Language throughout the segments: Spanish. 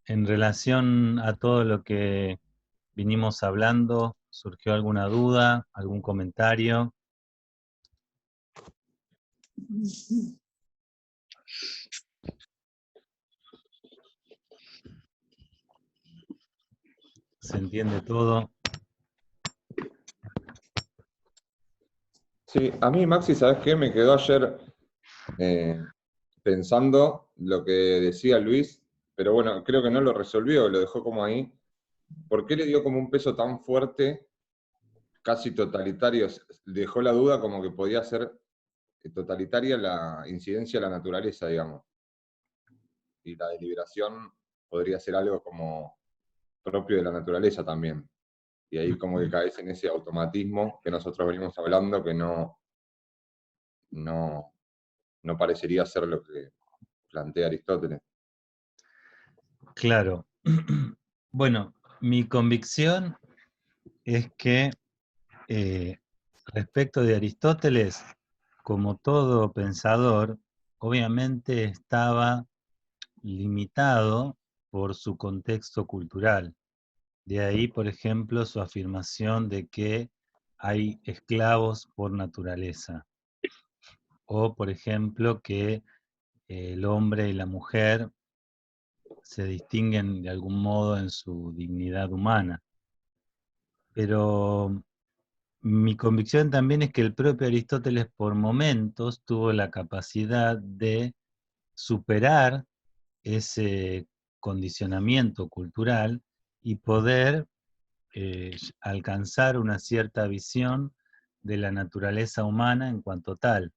En relación a todo lo que vinimos hablando, ¿surgió alguna duda, algún comentario? ¿Se entiende todo? Sí, a mí, Maxi, ¿sabes qué? Me quedó ayer eh, pensando lo que decía Luis, pero bueno, creo que no lo resolvió, lo dejó como ahí. ¿Por qué le dio como un peso tan fuerte, casi totalitario? Dejó la duda como que podía ser totalitaria la incidencia de la naturaleza, digamos. Y la deliberación podría ser algo como propio de la naturaleza también. Y ahí como que caes en ese automatismo que nosotros venimos hablando, que no, no parecería ser lo que plantea Aristóteles. Claro. Bueno, mi convicción es que respecto de Aristóteles, como todo pensador, obviamente estaba limitado por su contexto cultural. De ahí, por ejemplo, su afirmación de que hay esclavos por naturaleza. O, por ejemplo, que el hombre y la mujer se distinguen de algún modo en su dignidad humana. Pero mi convicción también es que el propio Aristóteles por momentos tuvo la capacidad de superar ese condicionamiento cultural y poder alcanzar una cierta visión de la naturaleza humana en cuanto tal.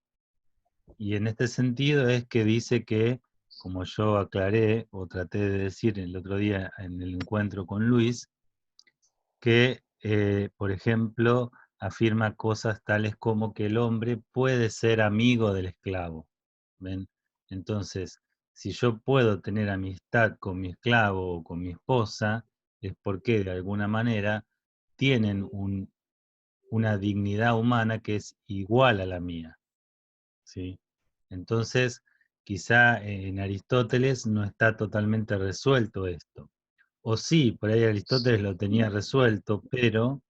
Y en este sentido es que dice que, como yo aclaré o traté de decir el otro día en el encuentro con Luis, que, por ejemplo, afirma cosas tales como que el hombre puede ser amigo del esclavo. ¿Ven? Entonces, si yo puedo tener amistad con mi esclavo o con mi esposa, es porque de alguna manera tienen una dignidad humana que es igual a la mía, ¿sí? Entonces, quizá en Aristóteles no está totalmente resuelto esto. O sí, por ahí Aristóteles lo tenía resuelto, pero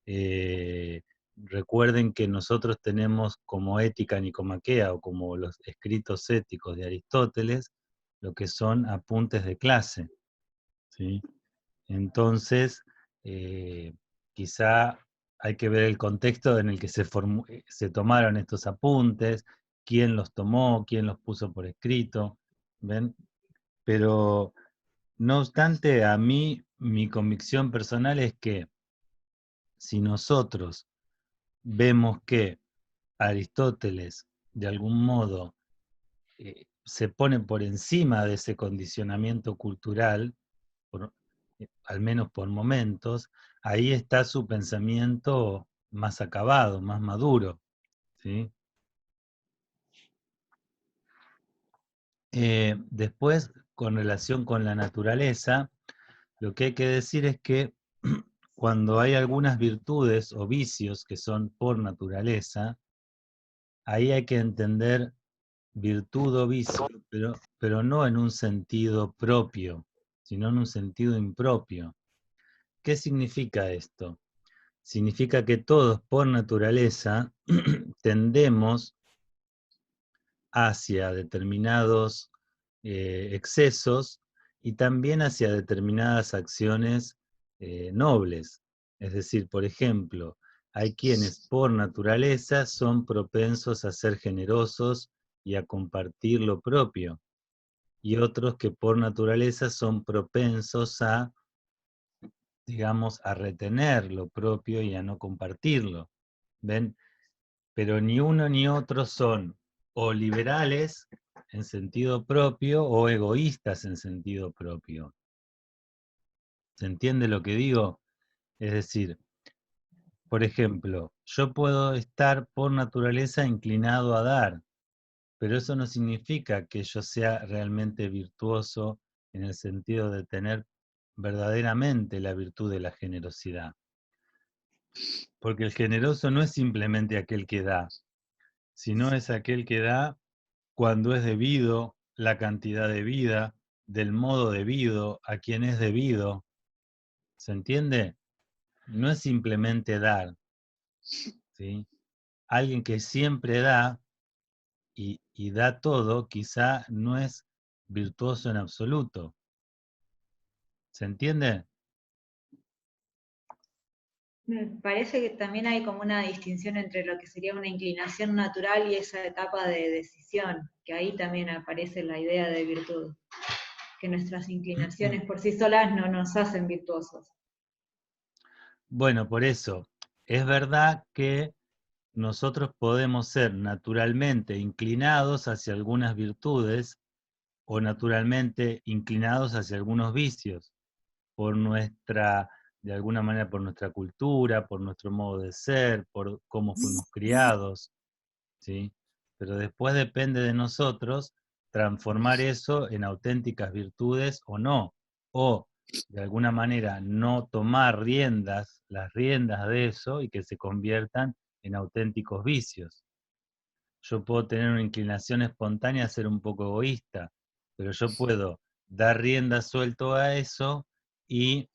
eh, recuerden que nosotros tenemos como ética nicomaquea o como los escritos éticos de Aristóteles, lo que son apuntes de clase, ¿sí? Entonces, eh, quizá hay que ver el contexto en el que se tomaron estos apuntes, quién los tomó, quién los puso por escrito, ¿ven? Pero, no obstante, a mí, mi convicción personal es que si nosotros vemos que Aristóteles, de algún modo, se pone por encima de ese condicionamiento cultural, al menos por momentos, ahí está su pensamiento más acabado, más maduro, ¿sí? Después, con relación con la naturaleza, lo que hay que decir es que cuando hay algunas virtudes o vicios que son por naturaleza, ahí hay que entender virtud o vicio, pero no en un sentido propio, sino en un sentido impropio. ¿Qué significa esto? Significa que todos por naturaleza tendemos hacia determinados excesos y también hacia determinadas acciones nobles. Es decir, por ejemplo, hay quienes por naturaleza son propensos a ser generosos y a compartir lo propio, y otros que por naturaleza son propensos a, digamos, a retener lo propio y a no compartirlo. ¿Ven? Pero ni uno ni otro son o liberales en sentido propio o egoístas en sentido propio. ¿Se entiende lo que digo? Es decir, por ejemplo, yo puedo estar por naturaleza inclinado a dar, pero eso no significa que yo sea realmente virtuoso en el sentido de tener verdaderamente la virtud de la generosidad. Porque el generoso no es simplemente aquel que da, sino es aquel que da cuando es debido la cantidad de vida, del modo debido a quien es debido. ¿Se entiende? No es simplemente dar, ¿sí? Alguien que siempre da y da todo, quizá no es virtuoso en absoluto. ¿Se entiende? Me parece que también hay como una distinción entre lo que sería una inclinación natural y esa etapa de decisión, que ahí también aparece la idea de virtud, que nuestras inclinaciones por sí solas no nos hacen virtuosos. Bueno, por eso, es verdad que nosotros podemos ser naturalmente inclinados hacia algunas virtudes o naturalmente inclinados hacia algunos vicios, por nuestra, de alguna manera por nuestra cultura, por nuestro modo de ser, por cómo fuimos criados, ¿sí? Pero después depende de nosotros transformar eso en auténticas virtudes o no, o de alguna manera no tomar las riendas de eso y que se conviertan en auténticos vicios. Yo puedo tener una inclinación espontánea a ser un poco egoísta, pero yo puedo dar rienda suelto a eso y,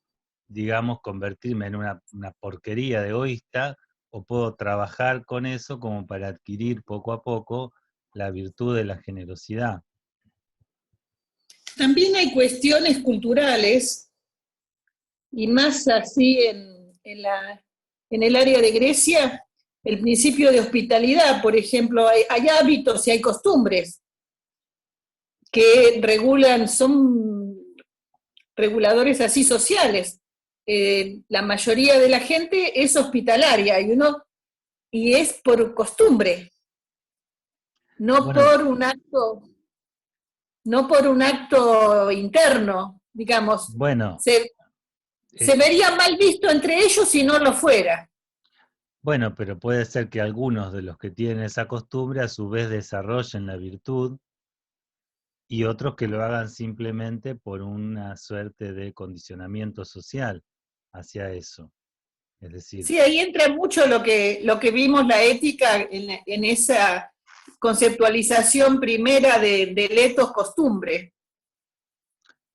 digamos, convertirme en una porquería de egoísta, o puedo trabajar con eso como para adquirir poco a poco la virtud de la generosidad. También hay cuestiones culturales, y más así en el área de Grecia, el principio de hospitalidad, por ejemplo, hay hábitos y hay costumbres que regulan, son reguladores así sociales. La mayoría de la gente es hospitalaria y es por costumbre, no Bueno, por un acto, no por un acto interno, digamos. bueno, Se vería mal visto entre ellos si no lo fuera. bueno, pero puede ser que algunos de los que tienen esa costumbre a su vez desarrollen la virtud y otros que lo hagan simplemente por una suerte de condicionamiento social hacia eso. Es decir, Sí, ahí entra mucho lo que vimos la ética en esa conceptualización primera del ethos costumbre.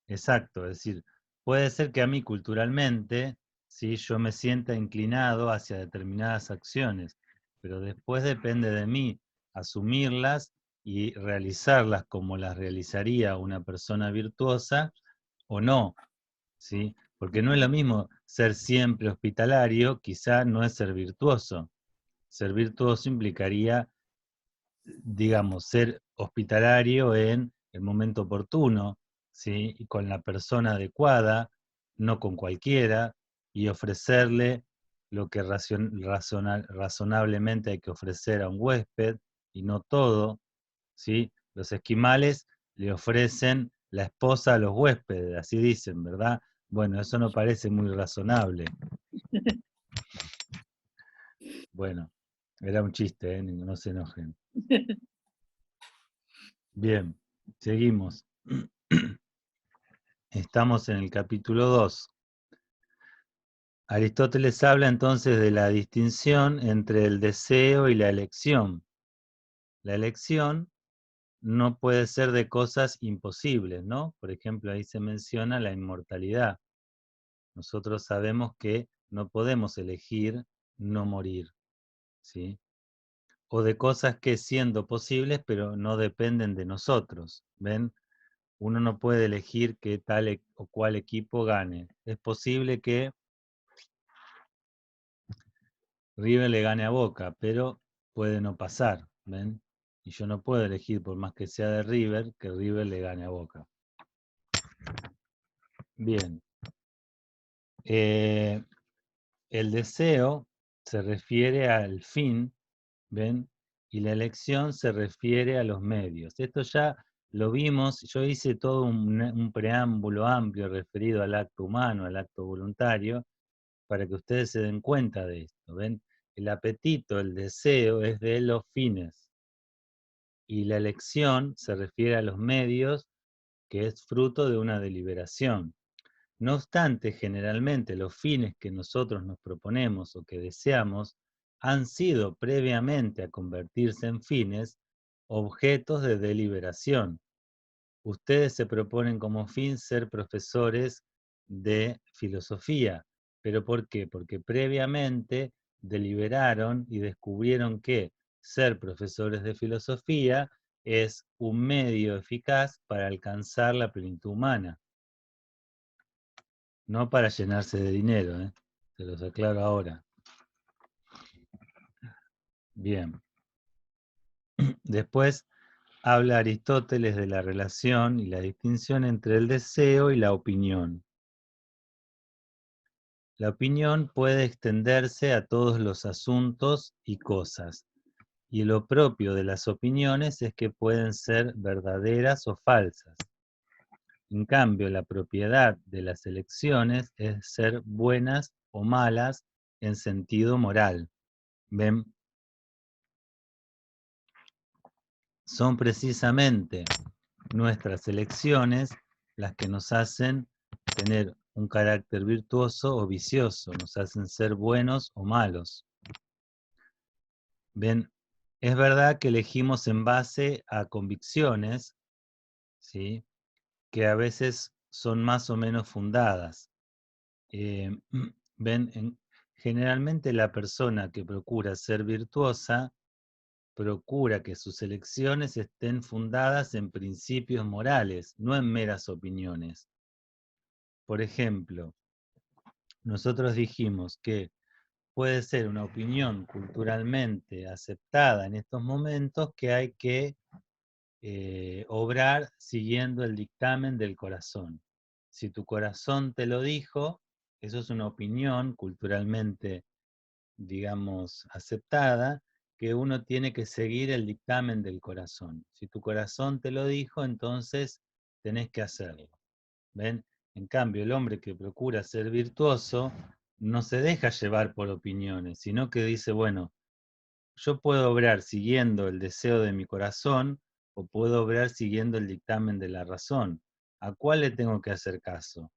exacto, es decir, puede ser que a mí culturalmente, ¿sí?, yo me sienta inclinado hacia determinadas acciones, pero después depende de mí asumirlas y realizarlas como las realizaría una persona virtuosa o no, ¿sí? Porque no es lo mismo ser siempre hospitalario, quizá no es ser virtuoso. Ser virtuoso implicaría, digamos, ser hospitalario en el momento oportuno, ¿sí?, y con la persona adecuada, no con cualquiera, y ofrecerle lo que razonablemente hay que ofrecer a un huésped, y no todo, ¿sí? Los esquimales le ofrecen la esposa a los huéspedes, así dicen, ¿verdad? Bueno, eso no parece muy razonable. Bueno, era un chiste, ¿eh? No se enojen. Bien, seguimos. Estamos en el capítulo 2. Aristóteles habla entonces de la distinción entre el deseo y la elección. La elección no puede ser de cosas imposibles, ¿no? Por ejemplo, ahí se menciona la inmortalidad. Nosotros sabemos que no podemos elegir no morir, ¿sí? O de cosas que siendo posibles, pero no dependen de nosotros, ¿ven? Uno no puede elegir que tal o cual equipo gane. Es posible que River le gane a Boca, pero puede no pasar, ¿ven? Y yo no puedo elegir, por más que sea de River, que River le gane a Boca. Bien. El deseo se refiere al fin, ¿ven? Y la elección se refiere a los medios. Esto ya lo vimos, yo hice todo un preámbulo amplio referido al acto humano, al acto voluntario, para que ustedes se den cuenta de esto, ¿ven? El apetito, el deseo es de los fines, y la elección se refiere a los medios, que es fruto de una deliberación. No obstante, generalmente los fines que nosotros nos proponemos o que deseamos han sido previamente a convertirse en fines objetos de deliberación. ustedes se proponen como fin ser profesores de filosofía. ¿Pero por qué? Porque previamente deliberaron y descubrieron que ser profesores de filosofía es un medio eficaz para alcanzar la plenitud humana. No para llenarse de dinero, se los aclaro ahora. Bien. Después habla Aristóteles de la relación y la distinción entre el deseo y la opinión. La opinión puede extenderse a todos los asuntos y cosas, y lo propio de las opiniones es que pueden ser verdaderas o falsas. En cambio, la propiedad de las elecciones es ser buenas o malas en sentido moral. ¿Ven? Son precisamente nuestras elecciones las que nos hacen tener un carácter virtuoso o vicioso, nos hacen ser buenos o malos. ¿Ven? Es verdad que elegimos en base a convicciones, ¿sí?, que a veces son más o menos fundadas. ¿Ven? Generalmente la persona que procura ser virtuosa procura que sus elecciones estén fundadas en principios morales, no en meras opiniones. Por ejemplo, nosotros dijimos que puede ser una opinión culturalmente aceptada en estos momentos que hay que obrar siguiendo el dictamen del corazón. Si tu corazón te lo dijo, eso es una opinión culturalmente, digamos, aceptada, que uno tiene que seguir el dictamen del corazón. Si tu corazón te lo dijo, entonces tenés que hacerlo. ¿Ven? En cambio, el hombre que procura ser virtuoso no se deja llevar por opiniones, sino que dice, bueno, yo puedo obrar siguiendo el deseo de mi corazón o puedo obrar siguiendo el dictamen de la razón. ¿A cuál le tengo que hacer caso?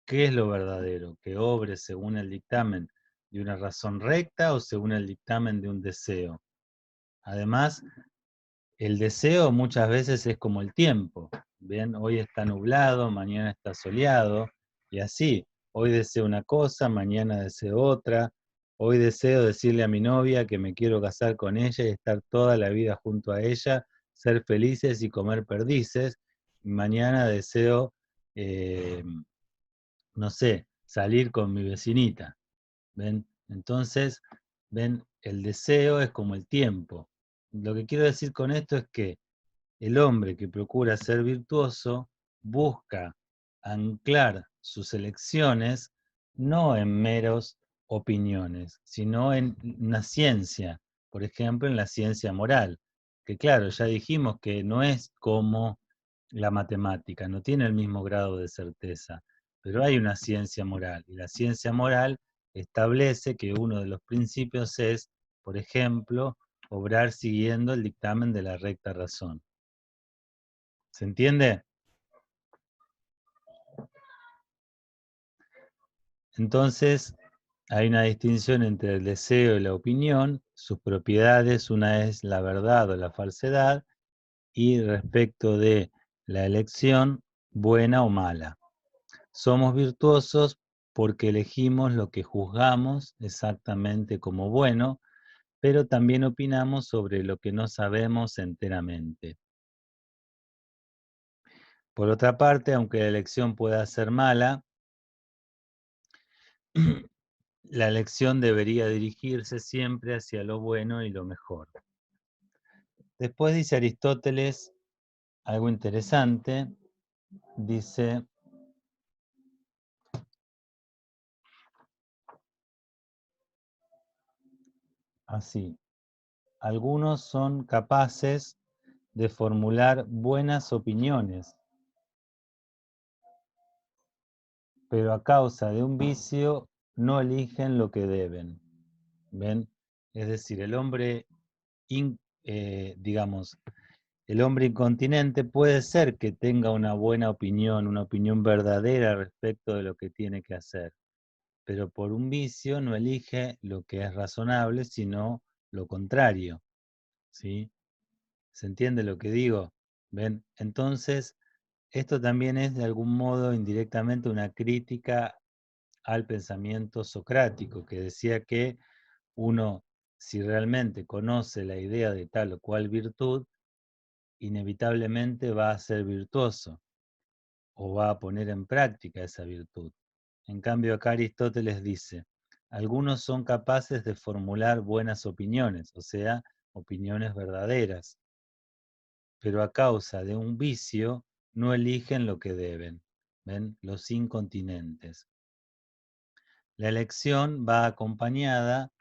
¿Qué es lo verdadero? ¿Que obre según el dictamen de una razón recta o según el dictamen de un deseo? Además, el deseo muchas veces es como el tiempo. Bien, hoy está nublado, mañana está soleado, y así. Hoy deseo una cosa, mañana deseo otra. Hoy deseo decirle a mi novia que me quiero casar con ella y estar toda la vida junto a ella, ser felices y comer perdices. Mañana deseo, no sé, salir con mi vecinita. ¿Ven? Entonces, ven, el deseo es como el tiempo. Lo que quiero decir con esto es que el hombre que procura ser virtuoso busca anclar sus elecciones no en meros opiniones, sino en una ciencia, por ejemplo, en la ciencia moral, que claro, ya dijimos que no es como la matemática, no tiene el mismo grado de certeza, pero hay una ciencia moral, y la ciencia moral establece que uno de los principios es, por ejemplo, obrar siguiendo el dictamen de la recta razón. ¿Se entiende? Entonces, hay una distinción entre el deseo y la opinión, sus propiedades, una es la verdad o la falsedad, y respecto de la elección, buena o mala. Somos virtuosos porque elegimos lo que juzgamos exactamente como bueno, pero también opinamos sobre lo que no sabemos enteramente. Por otra parte, aunque la elección pueda ser mala, la elección debería dirigirse siempre hacia lo bueno y lo mejor. Después dice Aristóteles algo interesante, dice así: algunos son capaces de formular buenas opiniones, pero a causa de un vicio no eligen lo que deben. ¿Ven? Es decir, el hombre, digamos, el hombre incontinente puede ser que tenga una buena opinión, una opinión verdadera respecto de lo que tiene que hacer, pero por un vicio no elige lo que es razonable, sino lo contrario, ¿sí? ¿Se entiende lo que digo? ¿Ven? Entonces, Esto también es de algún modo indirectamente una crítica al pensamiento socrático, que decía que uno, si realmente conoce la idea de tal o cual virtud, inevitablemente va a ser virtuoso o va a poner en práctica esa virtud. En cambio, acá Aristóteles dice, algunos son capaces de formular buenas opiniones, o sea, opiniones verdaderas, pero a causa de un vicio no eligen lo que deben. ¿Ven? Los incontinentes. La elección va acompañada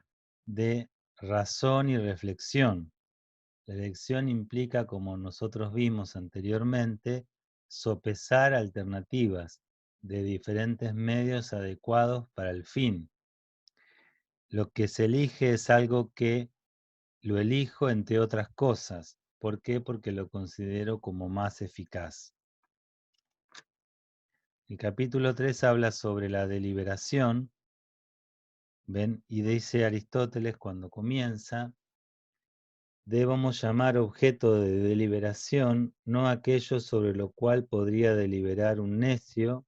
de razón y reflexión. La elección implica, como nosotros vimos anteriormente, sopesar alternativas de diferentes medios adecuados para el fin. Lo que se elige es algo que lo elijo entre otras cosas. ¿Por qué? Porque lo considero como más eficaz. El capítulo 3 habla sobre la deliberación, ¿ven? Y dice Aristóteles cuando comienza, debemos llamar objeto de deliberación no aquello sobre lo cual podría deliberar un necio,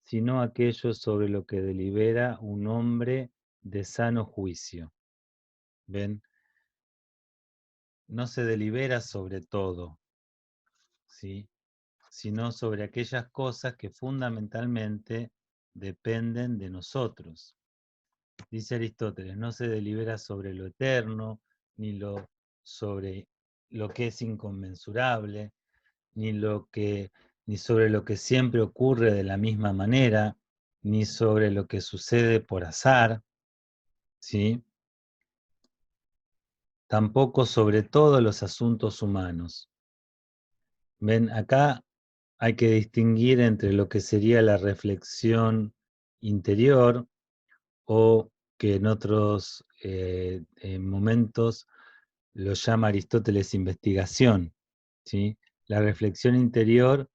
sino aquello sobre lo que delibera un hombre de sano juicio. ¿Ven? No se delibera sobre todo, ¿sí? Sino sobre aquellas cosas que fundamentalmente dependen de nosotros. Dice Aristóteles, no se delibera sobre lo eterno, ni sobre lo que es inconmensurable, ni sobre lo que siempre ocurre de la misma manera, ni sobre lo que sucede por azar, ¿sí? Tampoco sobre todos los asuntos humanos. Ven, acá hay que distinguir entre lo que sería la reflexión interior o que en otros momentos lo llama Aristóteles investigación, ¿sí? La reflexión interior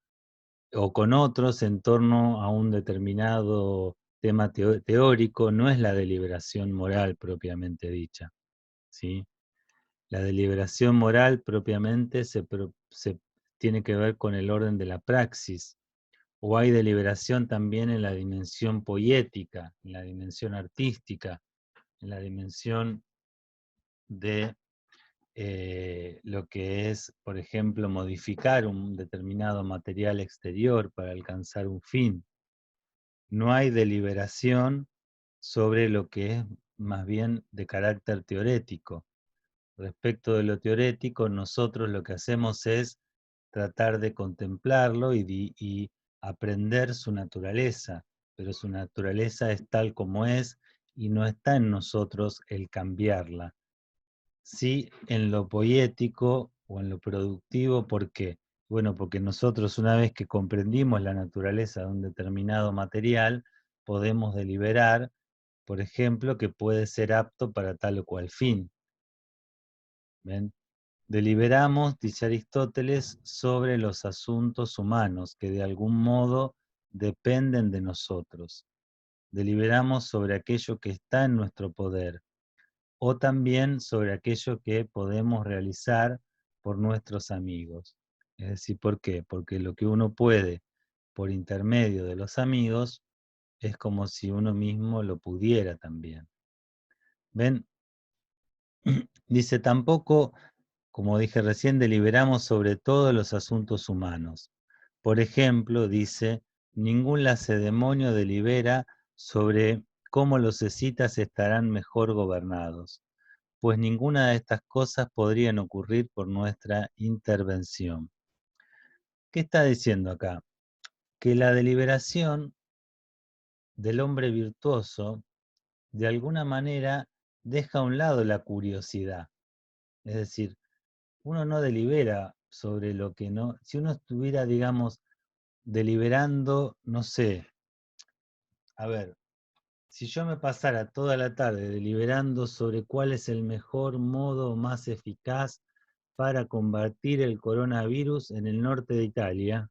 o con otros en torno a un determinado tema teórico no es la deliberación moral propiamente dicha, ¿sí? La deliberación moral propiamente se tiene que ver con el orden de la praxis, o hay deliberación también en la dimensión poética, en la dimensión artística, en la dimensión de lo que es, por ejemplo, modificar un determinado material exterior para alcanzar un fin. No hay deliberación sobre lo que es más bien de carácter teorético. Respecto de lo teorético, nosotros lo que hacemos es tratar de contemplarlo y aprender su naturaleza, pero su naturaleza es tal como es y no está en nosotros el cambiarla. Sí, en lo poético o en lo productivo, ¿por qué? Bueno, porque nosotros una vez que comprendimos la naturaleza de un determinado material, podemos deliberar, por ejemplo, que puede ser apto para tal o cual fin. ¿Ven? Deliberamos, dice Aristóteles, sobre los asuntos humanos que de algún modo dependen de nosotros. Deliberamos sobre aquello que está en nuestro poder, o también sobre aquello que podemos realizar por nuestros amigos. Es decir, ¿por qué? Porque lo que uno puede por intermedio de los amigos es como si uno mismo lo pudiera también. ¿Ven? Dice, tampoco, como dije recién, deliberamos sobre todos los asuntos humanos. Por ejemplo, dice, ningún lacedemonio delibera sobre cómo los escitas estarán mejor gobernados, pues ninguna de estas cosas podrían ocurrir por nuestra intervención. ¿Qué está diciendo acá? Que la deliberación del hombre virtuoso, de alguna manera, deja a un lado la curiosidad. Es decir, uno no delibera sobre lo que no... Si uno estuviera, digamos, deliberando, no sé, a ver, si yo me pasara toda la tarde deliberando sobre cuál es el mejor modo más eficaz para combatir el coronavirus en el norte de Italia,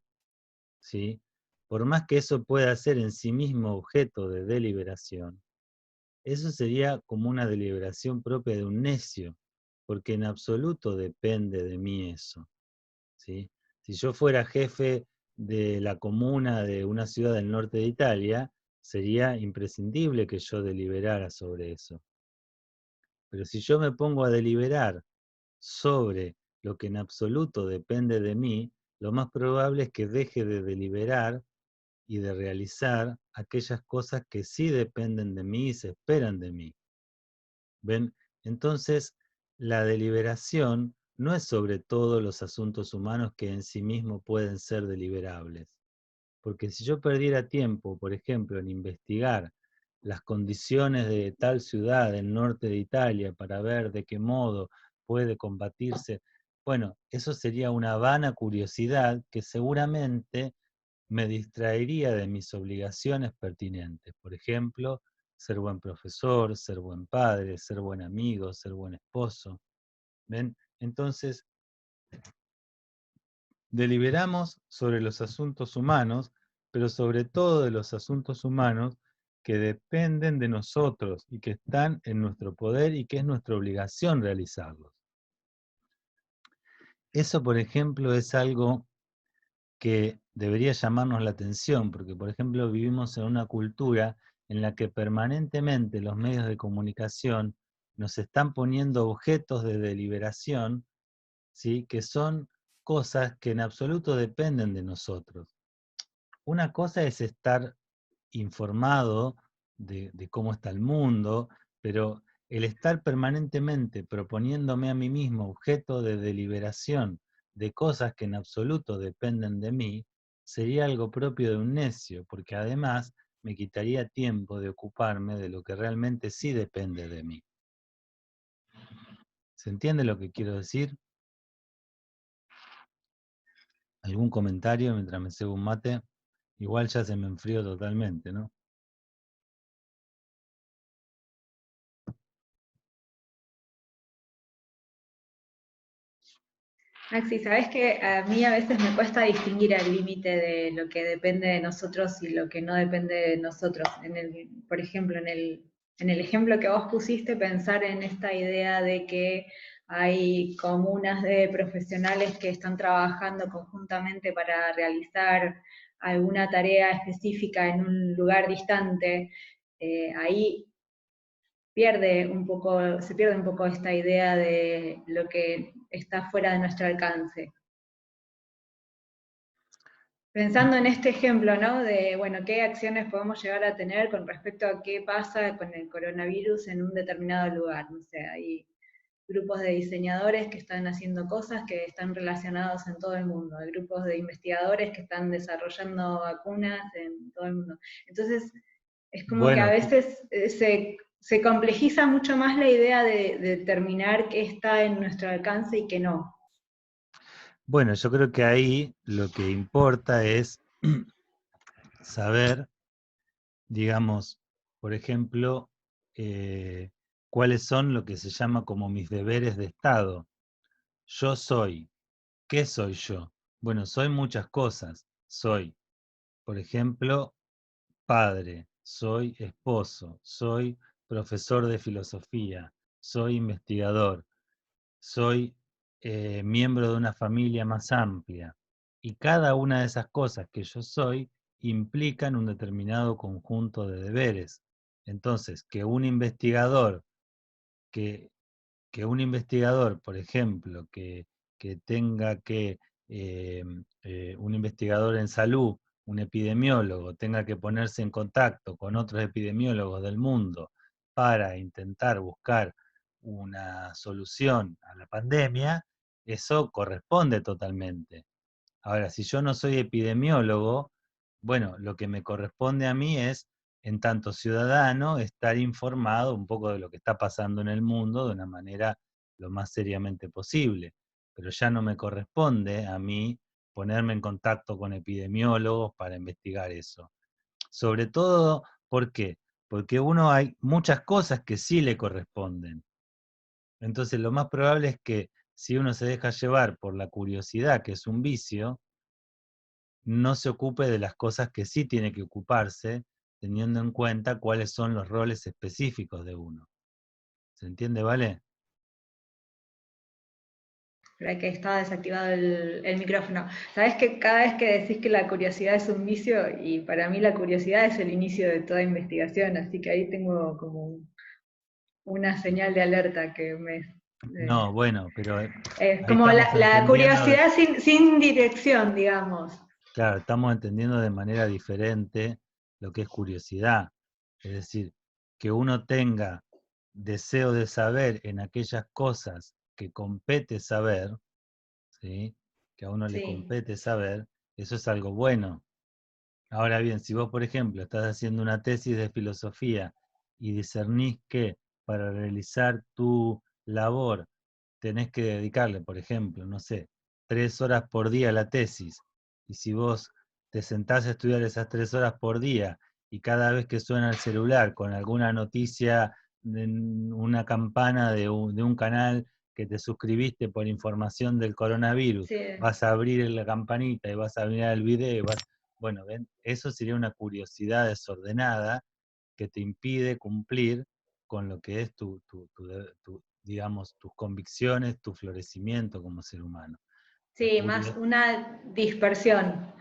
¿sí? Por más que eso pueda ser en sí mismo objeto de deliberación, eso sería como una deliberación propia de un necio, porque en absoluto depende de mí eso, ¿sí? Si yo fuera jefe de la comuna de una ciudad del norte de Italia, sería imprescindible que yo deliberara sobre eso. Pero si yo me pongo a deliberar sobre lo que en absoluto depende de mí, lo más probable es que deje de deliberar y de realizar aquellas cosas que sí dependen de mí y se esperan de mí. ¿Ven? Entonces, la deliberación no es sobre todos los asuntos humanos que en sí mismos pueden ser deliberables. Porque si yo perdiera tiempo, por ejemplo, en investigar las condiciones de tal ciudad del norte de Italia para ver de qué modo puede combatirse, bueno, eso sería una vana curiosidad que seguramente me distraería de mis obligaciones pertinentes. Por ejemplo, ser buen profesor, ser buen padre, ser buen amigo, ser buen esposo. ¿Ven? Entonces, deliberamos sobre los asuntos humanos, pero sobre todo de los asuntos humanos que dependen de nosotros y que están en nuestro poder y que es nuestra obligación realizarlos. Eso, por ejemplo, es algo que debería llamarnos la atención, porque, por ejemplo, vivimos en una cultura en la que permanentemente los medios de comunicación nos están poniendo objetos de deliberación, ¿sí?, que son cosas que en absoluto dependen de nosotros. Una cosa es estar informado de cómo está el mundo, pero el estar permanentemente proponiéndome a mí mismo objeto de deliberación de cosas que en absoluto dependen de mí, sería algo propio de un necio, porque además me quitaría tiempo de ocuparme de lo que realmente sí depende de mí. ¿Se entiende lo que quiero decir? ¿Algún comentario mientras me cebo un mate? Igual ya se me enfrió totalmente, ¿no? Maxi, sabes que a mí a veces me cuesta distinguir el límite de lo que depende de nosotros y lo que no depende de nosotros. Por ejemplo, en el ejemplo que vos pusiste, pensar en esta idea de que hay comunas de profesionales que están trabajando conjuntamente para realizar alguna tarea específica en un lugar distante. Ahí se pierde un poco esta idea de lo que está fuera de nuestro alcance. Pensando en este ejemplo, ¿no? De, bueno, qué acciones podemos llegar a tener con respecto a qué pasa con el coronavirus en un determinado lugar. No sé, hay grupos de diseñadores que están haciendo cosas que están relacionados en todo el mundo. Hay grupos de investigadores que están desarrollando vacunas en todo el mundo. Entonces, es como que a Bueno, veces se complejiza mucho más la idea de determinar qué está en nuestro alcance y qué no. bueno, yo creo que ahí lo que importa es saber, digamos, por ejemplo, cuáles son lo que se llama como mis deberes de Estado. Yo soy. ¿Qué soy yo? Bueno, soy muchas cosas. Soy, por ejemplo, padre, soy esposo, soy profesor de filosofía, soy investigador, soy miembro de una familia más amplia. Y cada una de esas cosas que yo soy implican un determinado conjunto de deberes. Entonces, que, un investigador, por ejemplo, que tenga que, un investigador en salud, un epidemiólogo, tenga que ponerse en contacto con otros epidemiólogos del mundo para intentar buscar una solución a la pandemia, eso corresponde totalmente. Ahora, si yo no soy epidemiólogo, bueno, lo que me corresponde a mí es, en tanto ciudadano, estar informado un poco de lo que está pasando en el mundo de una manera lo más seriamente posible. Pero ya no me corresponde a mí ponerme en contacto con epidemiólogos para investigar eso. Sobre todo, ¿por qué? Porque hay muchas cosas que sí le corresponden. Entonces, lo más probable es que si uno se deja llevar por la curiosidad, que es un vicio, no se ocupe de las cosas que sí tiene que ocuparse, teniendo en cuenta cuáles son los roles específicos de uno. ¿Se entiende, vale? Espera que estaba desactivado el micrófono. Sabes que cada vez que decís que la curiosidad es un vicio, y para mí la curiosidad es el inicio de toda investigación, así que ahí tengo como una señal de alerta que No, bueno, pero es ahí como estamos la entendiendo, curiosidad sin dirección, digamos. claro, estamos entendiendo de manera diferente lo que es curiosidad. Es decir, que uno tenga deseo de saber en aquellas cosas que compete saber, ¿sí? Que a uno le Sí, compete saber, eso es algo bueno. Ahora bien, si vos, por ejemplo, estás haciendo una tesis de filosofía y discernís que para realizar tu labor tenés que dedicarle, por ejemplo, no sé, 3 horas por día a la tesis, y si vos te sentás a estudiar esas 3 horas por día y cada vez que suena el celular con alguna noticia, una campana de un canal que te suscribiste por información del coronavirus, sí. vas a abrir la campanita y vas a mirar el video y bueno, ¿ven? Eso sería una curiosidad desordenada que te impide cumplir con lo que es digamos, tus convicciones, tu florecimiento como ser humano. Sí, más una dispersión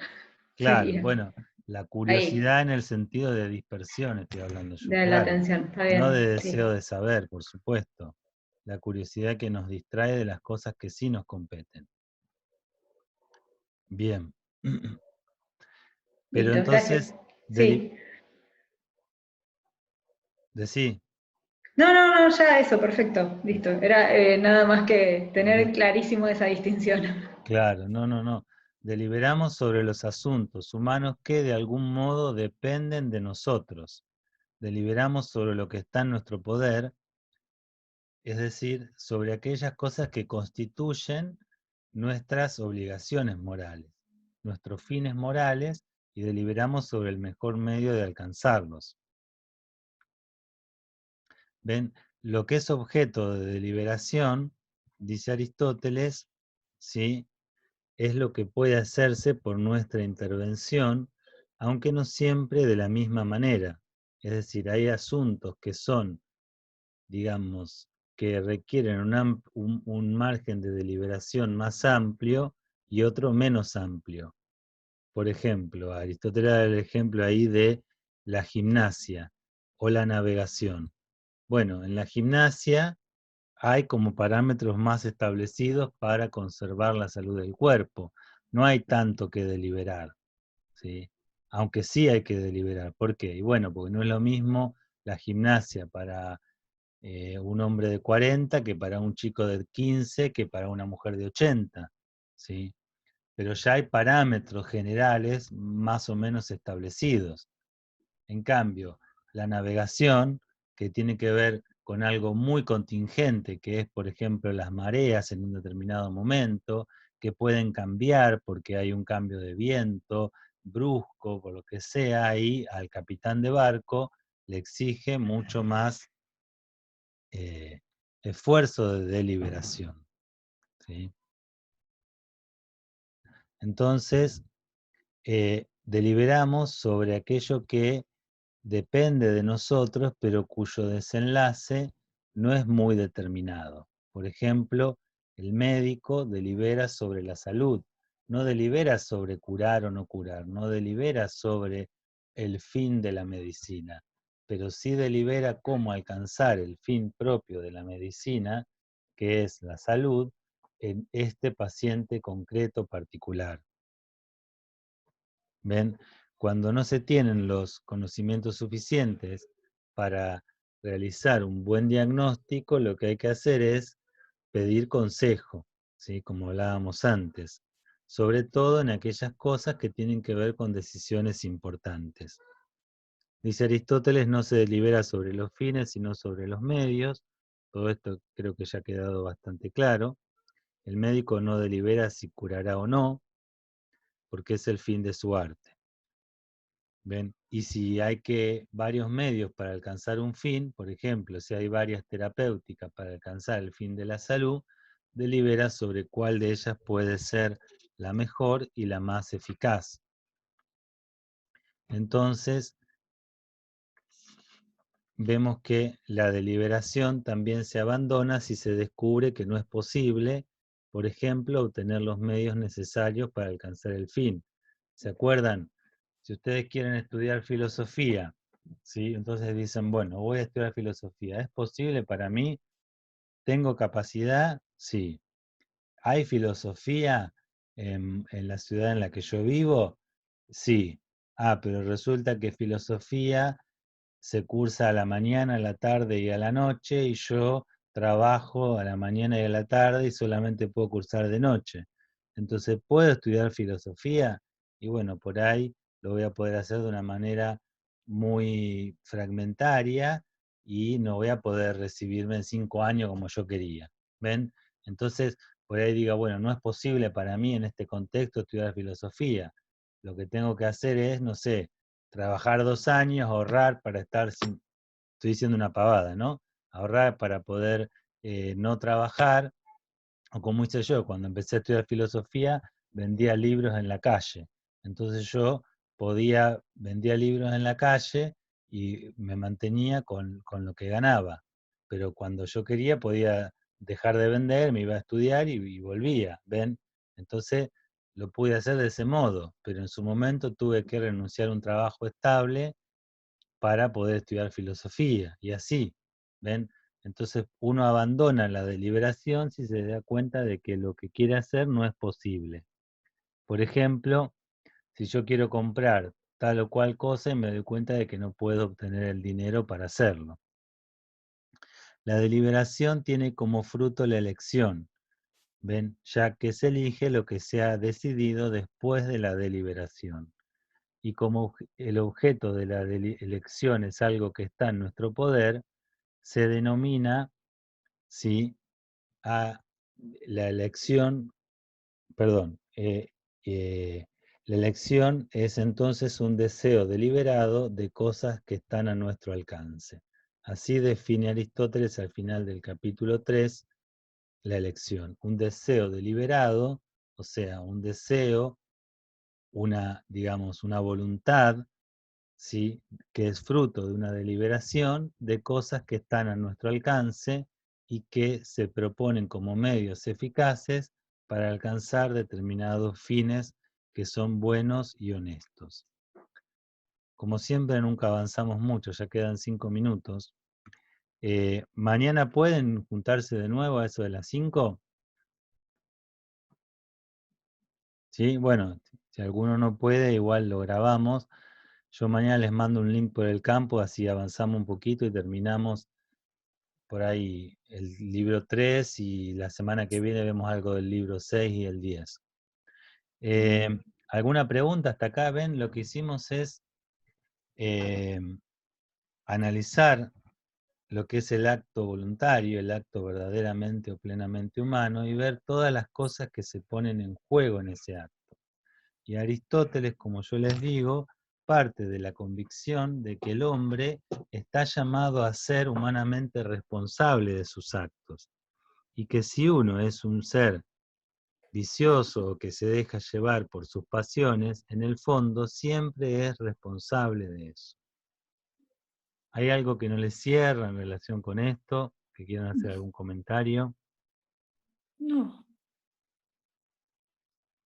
Claro, sería. bueno, la Ahí, curiosidad en el sentido de dispersión estoy hablando yo, de la claro. atención, está No de bien, deseo sí. de saber, por supuesto. La curiosidad que nos distrae de las cosas que sí nos competen. Bien. Pero Listo, gracias. entonces, Sí. decí, No, no, no, ya eso, perfecto, listo. Era nada más que tener de- clarísimo esa distinción. claro, no. Deliberamos sobre los asuntos humanos que de algún modo dependen de nosotros. Deliberamos sobre lo que está en nuestro poder, es decir, sobre aquellas cosas que constituyen nuestras obligaciones morales, nuestros fines morales, y deliberamos sobre el mejor medio de alcanzarlos. ¿Ven? Lo que es objeto de deliberación, dice Aristóteles, ¿sí? Es lo que puede hacerse por nuestra intervención, aunque no siempre de la misma manera. Es decir, hay asuntos que son, digamos, que requieren un margen de deliberación más amplio y otro menos amplio. Por ejemplo, Aristóteles da el ejemplo ahí de la gimnasia o la navegación. Bueno, en la gimnasia hay como parámetros más establecidos para conservar la salud del cuerpo. No hay tanto que deliberar, ¿sí? Aunque sí hay que deliberar. ¿Por qué? Y bueno, porque no es lo mismo la gimnasia para un hombre de 40 que para un chico de 15 que para una mujer de 80, ¿sí? Pero ya hay parámetros generales más o menos establecidos. En cambio, la navegación, que tiene que ver con algo muy contingente, que es, por ejemplo, las mareas en un determinado momento, que pueden cambiar porque hay un cambio de viento brusco, por lo que sea, y al capitán de barco le exige mucho más eh, esfuerzo de deliberación, ¿sí? Entonces, deliberamos sobre aquello que depende de nosotros, pero cuyo desenlace no es muy determinado. Por ejemplo, el médico delibera sobre la salud, no delibera sobre curar o no curar, no delibera sobre el fin de la medicina, pero sí delibera cómo alcanzar el fin propio de la medicina, que es la salud, en este paciente concreto particular. ¿Ven? Cuando no se tienen los conocimientos suficientes para realizar un buen diagnóstico, lo que hay que hacer es pedir consejo, ¿sí? Como hablábamos antes, sobre todo en aquellas cosas que tienen que ver con decisiones importantes. Dice Aristóteles, no se delibera sobre los fines, sino sobre los medios. Todo esto creo que ya ha quedado bastante claro. El médico no delibera si curará o no, porque es el fin de su arte. ¿Ven? Y si hay varios medios para alcanzar un fin, por ejemplo, si hay varias terapéuticas para alcanzar el fin de la salud, delibera sobre cuál de ellas puede ser la mejor y la más eficaz. Entonces, vemos que la deliberación también se abandona si se descubre que no es posible por ejemplo, obtener los medios necesarios para alcanzar el fin. ¿Se acuerdan? Si ustedes quieren estudiar filosofía, ¿sí? Entonces dicen, bueno, voy a estudiar filosofía. ¿Es posible para mí? ¿Tengo capacidad? Sí. ¿Hay filosofía en la ciudad en la que yo vivo? Sí. Ah, pero resulta que filosofía se cursa a la mañana, a la tarde y a la noche, y yo trabajo a la mañana y a la tarde y solamente puedo cursar de noche. Entonces, ¿puedo estudiar filosofía? Y bueno, por ahí lo voy a poder hacer de una manera muy fragmentaria y no voy a poder recibirme en 5 años como yo quería. ¿Ven? Entonces, por ahí diga, bueno, no es posible para mí en este contexto estudiar filosofía. Lo que tengo que hacer es, no sé, trabajar 2 años, ahorrar para estar sin, estoy diciendo una pavada, ¿no? Ahorrar para poder no trabajar, o como hice yo, cuando empecé a estudiar filosofía, vendía libros en la calle. Entonces yo vendía libros en la calle y me mantenía con lo que ganaba. Pero cuando yo quería podía dejar de vender, me iba a estudiar y volvía, ¿ven? Entonces lo pude hacer de ese modo, pero en su momento tuve que renunciar a un trabajo estable para poder estudiar filosofía, y así, ¿ven? Entonces uno abandona la deliberación si se da cuenta de que lo que quiere hacer no es posible. Por ejemplo, si yo quiero comprar tal o cual cosa y me doy cuenta de que no puedo obtener el dinero para hacerlo. La deliberación tiene como fruto la elección, ¿ven? Ya que se elige lo que se ha decidido después de la deliberación. Y como el objeto de la elección es algo que está en nuestro poder, se denomina, ¿sí?, a la elección, perdón, la elección es entonces un deseo deliberado de cosas que están a nuestro alcance. Así define Aristóteles al final del capítulo 3 la elección, un deseo deliberado, o sea, un deseo, digamos, una voluntad, ¿sí?, que es fruto de una deliberación de cosas que están a nuestro alcance y que se proponen como medios eficaces para alcanzar determinados fines que son buenos y honestos. Como siempre, nunca avanzamos mucho, ya quedan 5 minutos. ¿Mañana pueden juntarse de nuevo a eso de las 5? ¿Sí? Bueno, si alguno no puede, igual lo grabamos. Yo mañana les mando un link por el campo, así avanzamos un poquito y terminamos por ahí el libro 3 y la semana que viene vemos algo del libro 6 y el 10. ¿Alguna pregunta hasta acá? Ven, lo que hicimos es analizar lo que es el acto voluntario, el acto verdaderamente o plenamente humano, y ver todas las cosas que se ponen en juego en ese acto. Y Aristóteles, como yo les digo, parte de la convicción de que el hombre está llamado a ser humanamente responsable de sus actos, y que si uno es un ser vicioso o que se deja llevar por sus pasiones, en el fondo siempre es responsable de eso. ¿Hay algo que no les cierra en relación con esto? ¿Que quieran hacer algún comentario? No.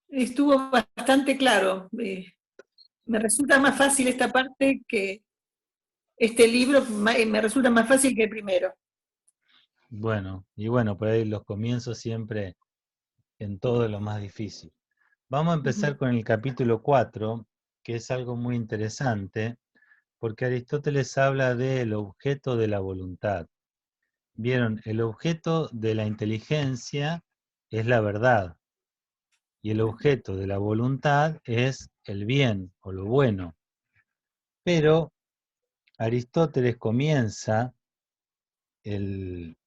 Estuvo bastante claro. Me resulta más fácil esta parte que este libro, me resulta más fácil que el primero. Bueno, y bueno, por ahí los comienzos siempre en todo lo más difícil. Vamos a empezar con el capítulo 4, que es algo muy interesante, porque Aristóteles habla del objeto de la voluntad. Vieron, el objeto de la inteligencia es la verdad, y el objeto de la voluntad es el bien o lo bueno. Pero Aristóteles comienza el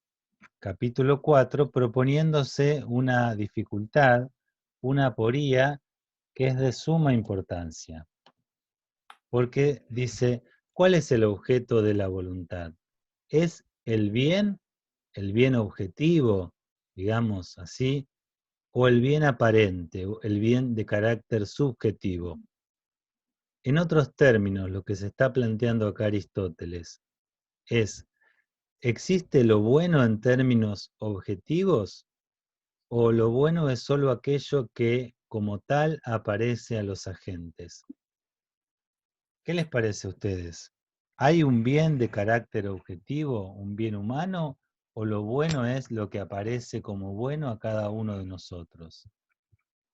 capítulo 4 proponiéndose una dificultad, una aporía que es de suma importancia. Porque dice, ¿cuál es el objeto de la voluntad? ¿Es el bien objetivo, digamos así, o el bien aparente, o el bien de carácter subjetivo? En otros términos, lo que se está planteando acá Aristóteles es, ¿existe lo bueno en términos objetivos o lo bueno es solo aquello que como tal aparece a los agentes. ¿Qué les parece a ustedes? ¿Hay un bien de carácter objetivo, un bien humano, o lo bueno es lo que aparece como bueno a cada uno de nosotros?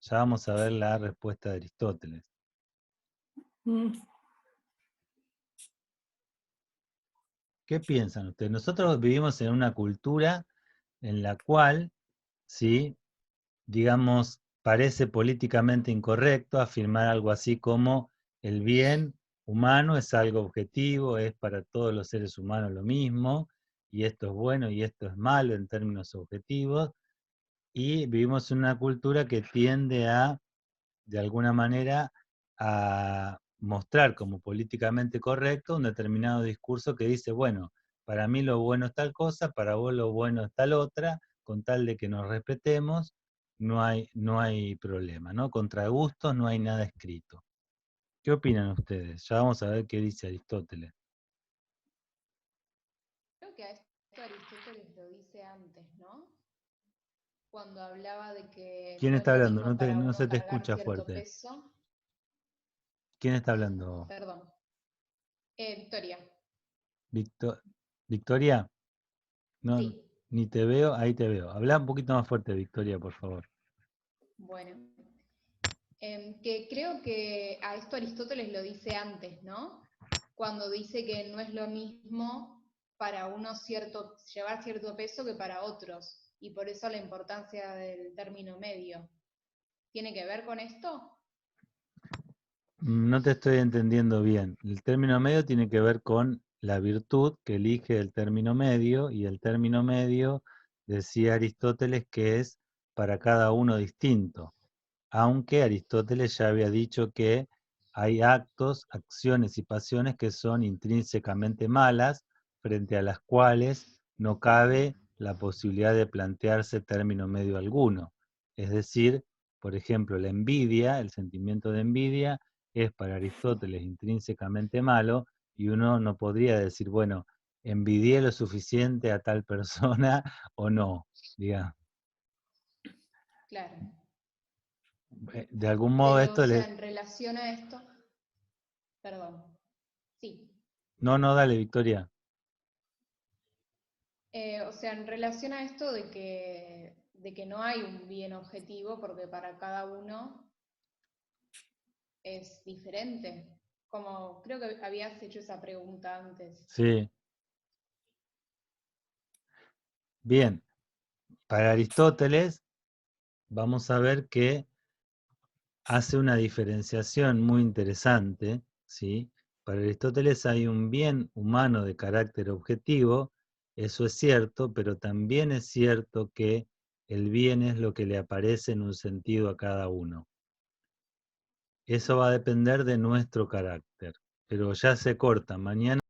Ya vamos a ver la respuesta de Aristóteles. Mm. ¿Qué piensan ustedes? Nosotros vivimos en una cultura en la cual, ¿sí?, digamos, parece políticamente incorrecto afirmar algo así como el bien humano es algo objetivo, es para todos los seres humanos lo mismo, y esto es bueno y esto es malo en términos objetivos, y vivimos en una cultura que tiende a, de alguna manera, a mostrar como políticamente correcto un determinado discurso que dice, bueno, para mí lo bueno es tal cosa, para vos lo bueno es tal otra, con tal de que nos respetemos, no hay problema, ¿no? Contra gustos no hay nada escrito. ¿Qué opinan ustedes? Ya vamos a ver qué dice Aristóteles. Creo que a esto Aristóteles lo dice antes, ¿no? Cuando hablaba de que ¿Quién no es está lo hablando? mismo para No uno se te cargar escucha cierto fuerte. peso. ¿Quién está hablando? Perdón. Victoria. ¿Victoria? No, Sí. ni te veo, ahí te veo. Habla un poquito más fuerte, Victoria, por favor. Bueno. Que creo que a esto Aristóteles lo dice antes, ¿no? Cuando dice que no es lo mismo para unos llevar cierto peso que para otros, y por eso la importancia del término medio. ¿Tiene que ver con esto? No te estoy entendiendo bien. El término medio tiene que ver con la virtud que elige el término medio, y el término medio, decía Aristóteles, que es para cada uno distinto. Aunque Aristóteles ya había dicho que hay actos, acciones y pasiones que son intrínsecamente malas, frente a las cuales no cabe la posibilidad de plantearse término medio alguno. Es decir, por ejemplo, la envidia, el sentimiento de envidia, es para Aristóteles intrínsecamente malo, y uno no podría decir, bueno, envidié lo suficiente a tal persona o no, digamos. Claro. De algún modo Pero, o esto sea, le... en relación a esto, perdón, sí. No, dale, Victoria. O sea, en relación a esto de que no hay un bien objetivo, porque para cada uno es diferente. Como creo que habías hecho esa pregunta antes. Sí. Bien. Para Aristóteles, vamos a ver que hace una diferenciación muy interesante, ¿sí? Para Aristóteles hay un bien humano de carácter objetivo, eso es cierto, pero también es cierto que el bien es lo que le aparece en un sentido a cada uno. Eso va a depender de nuestro carácter, pero ya se corta. Mañana